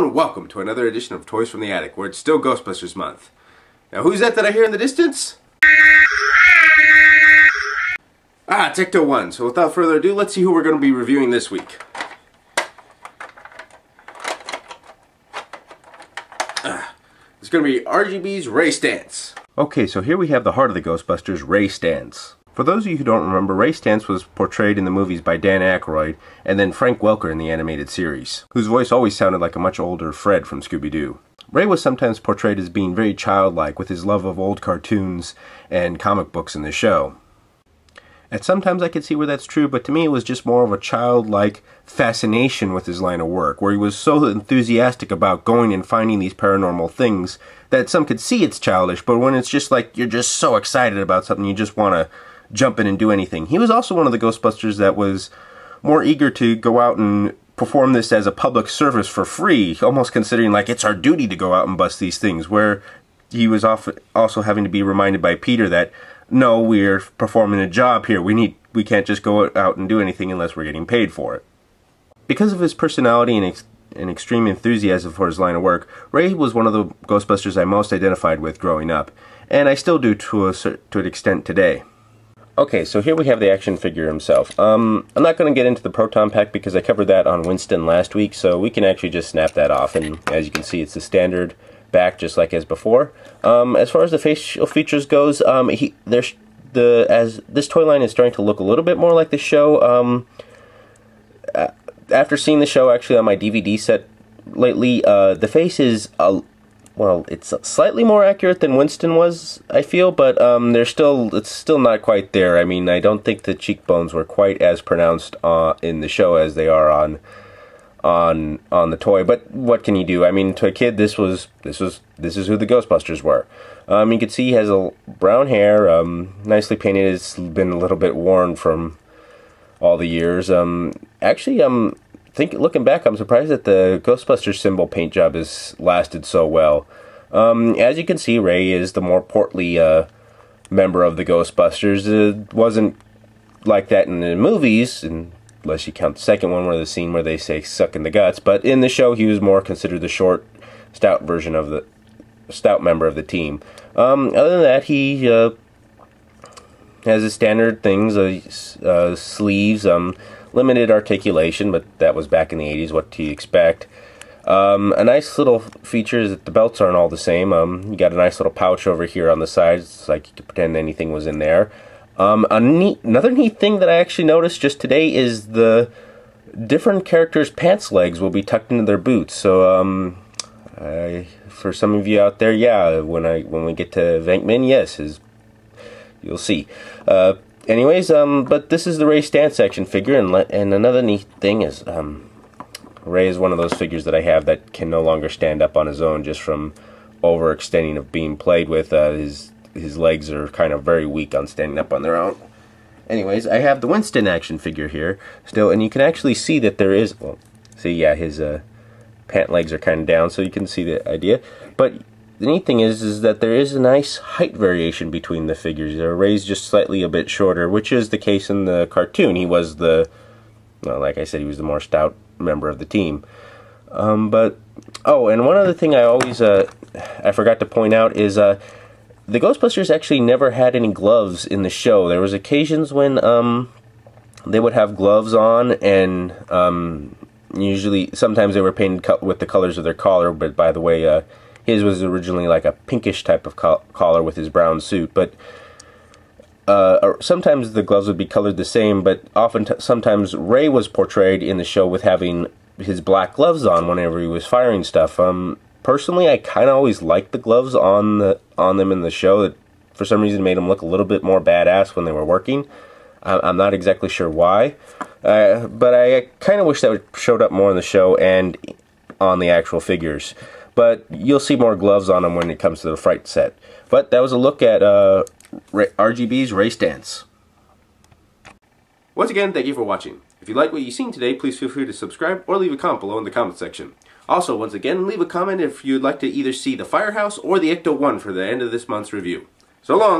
and welcome to another edition of Toys from the Attic, where it's still Ghostbusters month. Now who's that I hear in the distance? It's Ecto-1, so without further ado, let's see who we're going to be reviewing this week. It's going to be RGB's Ray Stantz. Okay, so here we have the heart of the Ghostbusters, Ray Stantz. For those of you who don't remember, Ray Stantz was portrayed in the movies by Dan Aykroyd and then Frank Welker in the animated series, whose voice always sounded like a much older Fred from Scooby-Doo. Ray was sometimes portrayed as being very childlike with his love of old cartoons and comic books in the show. And sometimes I could see where that's true, but to me it was just more of a childlike fascination with his line of work, where he was so enthusiastic about going and finding these paranormal things that some could see it's childish, but when it's just like you're just so excited about something you just want to jump in and do anything. He was also one of the Ghostbusters that was more eager to go out and perform this as a public service for free, almost considering like it's our duty to go out and bust these things, where he was also having to be reminded by Peter that no, we're performing a job here. We can't just go out and do anything unless we're getting paid for it. Because of his personality and extreme enthusiasm for his line of work, Ray was one of the Ghostbusters I most identified with growing up, and I still do to an extent today. Okay, so here we have the action figure himself. I'm not going to get into the proton pack because I covered that on Winston last week, so we can actually just snap that off, and as you can see, it's the standard back just like as before. As far as the facial features goes, as this toy line is starting to look a little bit more like the show. After seeing the show actually on my DVD set lately, the face is well, it's slightly more accurate than Winston was, I feel, but it's still not quite there. I mean, I don't think the cheekbones were quite as pronounced in the show as they are on the toy, but what can you do? I mean, to a kid, this is who the Ghostbusters were. You can see he has a brown hair, nicely painted. It's been a little bit worn from all the years. Actually, looking back, I'm surprised that the Ghostbusters symbol paint job has lasted so well. As you can see, Ray is the more portly member of the Ghostbusters. It wasn't like that in the movies, unless you count the second one, where the scene where they say "suck in the guts." But in the show, he was more considered the short, stout version of the stout member of the team. Other than that, he has his standard things: sleeves, limited articulation, but that was back in the 80s. What do you expect? A nice little feature is that the belts aren't all the same. You got a nice little pouch over here on the sides. It's like you could pretend anything was in there. Another neat thing that I actually noticed just today is the different characters' pants legs will be tucked into their boots. So, for some of you out there, yeah, when we get to Venkman, yes, you'll see. Anyways, but this is the Ray Stantz action figure, and another neat thing is, Ray is one of those figures that I have that can no longer stand up on his own just from overextending of being played with. His legs are kind of very weak on standing up on their own. Anyways, I have the Winston action figure here still, and you can actually see that there is, well, see, yeah, his pant legs are kind of down, so you can see the idea. But the neat thing is that there is a nice height variation between the figures. Ray's just slightly a bit shorter, which is the case in the cartoon. He was like I said, he was the more stout member of the team. And one other thing I forgot to point out is the Ghostbusters actually never had any gloves in the show. There was occasions when they would have gloves on, and sometimes they were painted with the colors of their collar, but by the way, his was originally like a pinkish type of collar with his brown suit. But sometimes the gloves would be colored the same, but sometimes Ray was portrayed in the show with having his black gloves on whenever he was firing stuff. Personally, I kind of always liked the gloves on them in the show. That for some reason made them look a little bit more badass when they were working. I'm not exactly sure why, but I kind of wish that showed up more in the show and on the actual figures. But you'll see more gloves on them when it comes to the Fright set. But that was a look at RGB's Ray Stantz. Once again, thank you for watching. If you like what you've seen today, please feel free to subscribe or leave a comment below in the comment section. Also, once again, leave a comment if you'd like to either see the Firehouse or the Ecto-1 for the end of this month's review. So long!